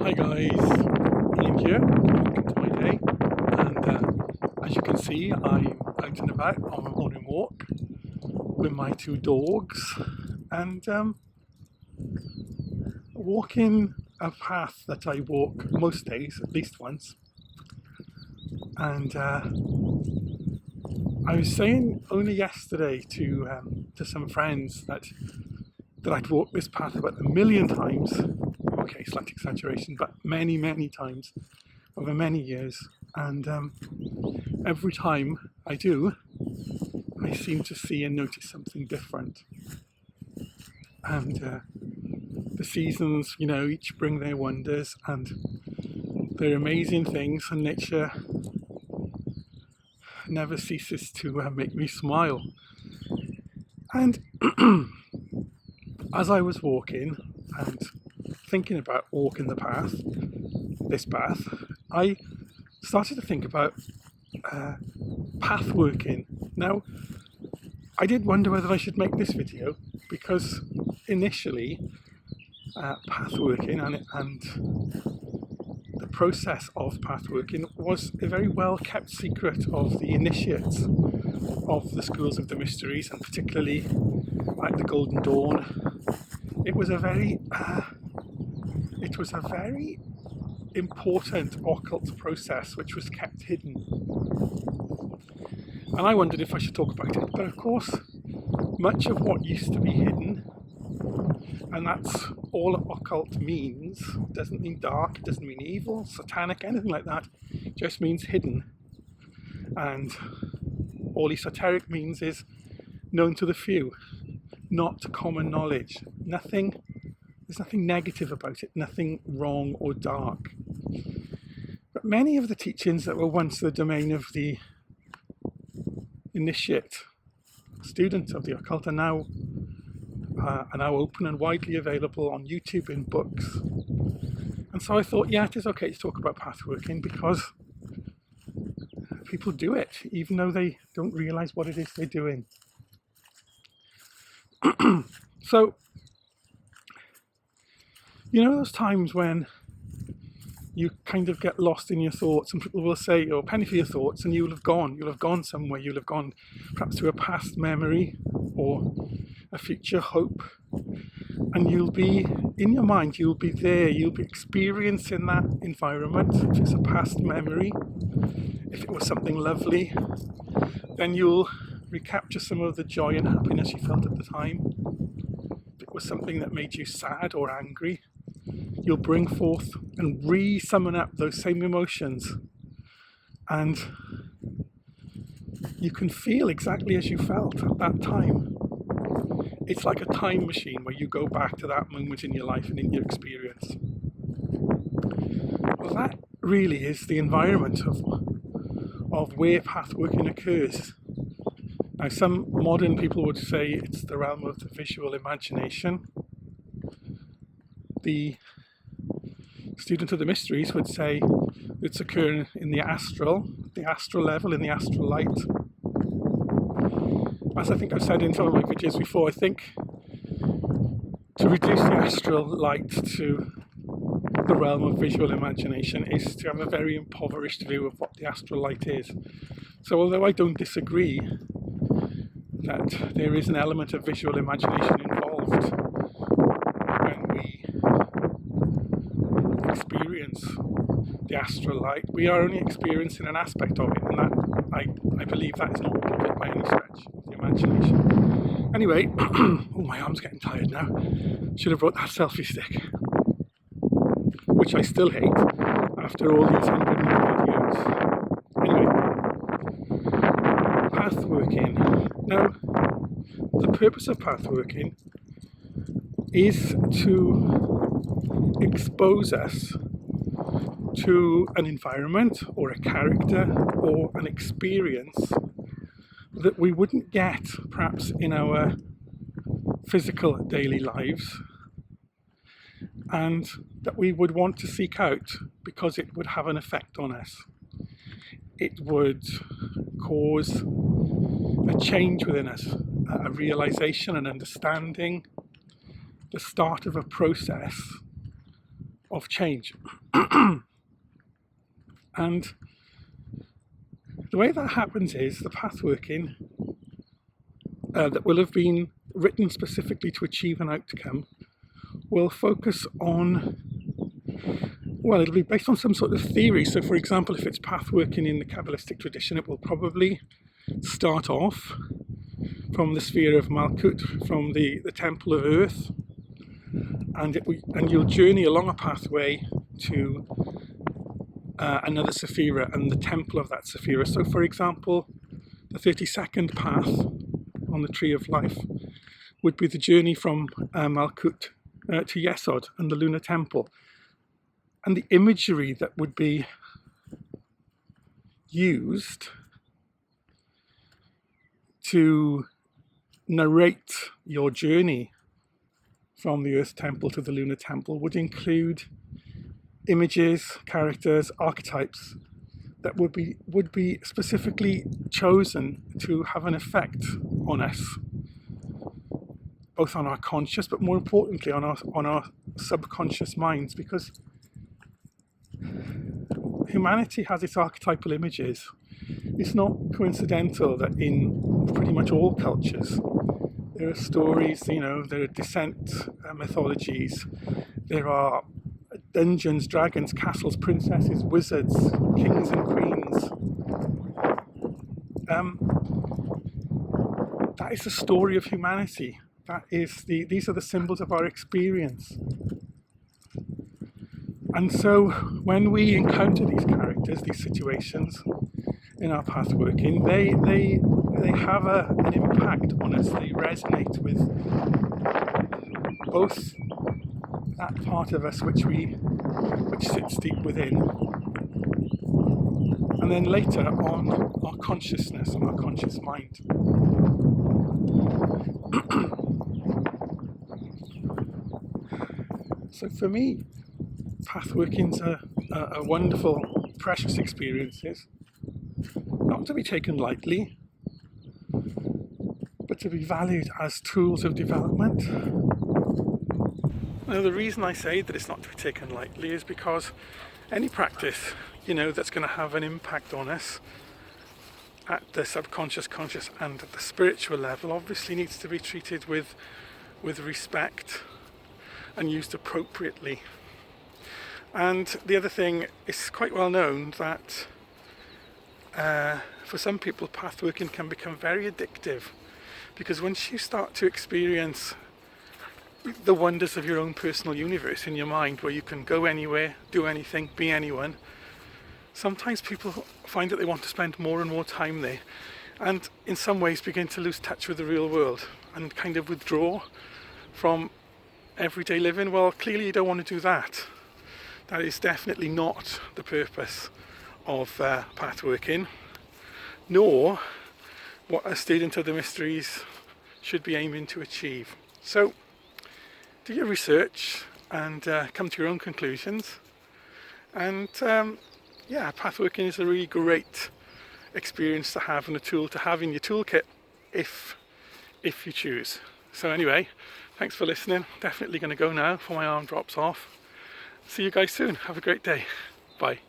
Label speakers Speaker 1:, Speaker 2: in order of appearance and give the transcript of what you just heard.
Speaker 1: Hi guys, Ian here. Welcome to my day. And as you can see, I'm out and about on a morning walk with my two dogs and walking a path that I walk most days, at least once. And I was saying only yesterday to some friends that I'd walked this path about 1,000,000 times. Okay, slight exaggeration, but many times over many years. And every time I do, I seem to see and notice something different. And the seasons, each bring their wonders and their amazing things, and nature never ceases to make me smile. And as I was walking and thinking about walking this path, I started to think about pathworking. Now, I did wonder whether I should make this video because initially pathworking and the process of pathworking was a very well kept secret of the initiates of the schools of the mysteries, and particularly like the Golden Dawn. It was a very important occult process which was kept hidden. And I wondered if I should talk about it, but of course, much of what used to be hidden, and that's all occult means, doesn't mean dark, it doesn't mean evil, satanic, anything like that, it just means hidden. And all esoteric means is known to the few, not common knowledge. There's nothing negative about it, nothing wrong or dark. But many of the teachings that were once the domain of the initiate student of the occult are now open and widely available on YouTube in books. And so I thought, yeah, it is okay to talk about pathworking because people do it, even though they don't realize what it is they're doing. So, those times when you kind of get lost in your thoughts, and people will say, "Oh, penny for your thoughts," and you'll have gone somewhere. You'll have gone perhaps to a past memory or a future hope, and you'll be in your mind. You'll be there. You'll be experiencing that environment. If it's a past memory, if it was something lovely, then you'll recapture some of the joy and happiness you felt at the time. If it was something that made you sad or angry, you'll bring forth and re-summon up those same emotions, and you can feel exactly as you felt at that time. It's like a time machine where you go back to that moment in your life and in your experience. Well, that really is the environment of where pathworking occurs. Now, some modern people would say it's the realm of the visual imagination. The student of the mysteries would say it's occurring in the astral level, in the astral light. As I think I've said in some of my videos before, I think to reduce the astral light to the realm of visual imagination is to have a very impoverished view of what the astral light is. So although I don't disagree that there is an element of visual imagination involved when we experience the astral light, we are only experiencing an aspect of it, and that I believe that is not all of it by any stretch of the imagination. Anyway, oh, my arm's getting tired now. Should have brought that selfie stick, which I still hate after all these 100 videos. Anyway, pathworking. Now, the purpose of pathworking is to expose us to an environment or a character or an experience that we wouldn't get perhaps in our physical daily lives, and that we would want to seek out because it would have an effect on us. It would cause a change within us, a realization, an understanding, the start of a process of change. And the way that happens is the pathworking that will have been written specifically to achieve an outcome will focus on, well, it'll be based on some sort of theory. So for example, if it's pathworking in the Kabbalistic tradition, it will probably start off from the sphere of Malkut, from the temple of earth, and you'll journey along a pathway to another Sephira and the temple of that Sephira. So for example, the 32nd path on the Tree of Life would be the journey from Malkut to Yesod and the lunar temple. And the imagery that would be used to narrate your journey from the Earth Temple to the Lunar Temple would include images, characters, archetypes that would be specifically chosen to have an effect on us, both on our conscious, but more importantly on our subconscious minds, because humanity has its archetypal images. It's not coincidental that in pretty much all cultures there are stories, there are descent mythologies, there are dungeons, dragons, castles, princesses, wizards, kings and queens. That is the story of humanity. These are the symbols of our experience. And so when we encounter these characters, these situations in our pathworking, they have an impact on us. They resonate with both that part of us which sits deep within, and then later on our consciousness and our conscious mind. So for me, pathworking's a wonderful, precious experiences, not to be taken lightly, but to be valued as tools of development. Now, the reason I say that it's not to be taken lightly is because any practice, that's going to have an impact on us at the subconscious, conscious, and at the spiritual level, obviously needs to be treated with respect and used appropriately. And the other thing, it's quite well known that for some people, pathworking can become very addictive, because once you start to experience the wonders of your own personal universe in your mind, where you can go anywhere, do anything, be anyone, sometimes people find that they want to spend more and more time there, and in some ways begin to lose touch with the real world and kind of withdraw from everyday living. Well, clearly you don't want to do that. That is definitely not the purpose of pathworking, nor what a student of the mysteries should be aiming to achieve. So do your research and come to your own conclusions. And pathworking is a really great experience to have and a tool to have in your toolkit if you choose. So anyway, thanks for listening. Definitely going to go now before my arm drops off. See you guys soon. Have a great day. Bye.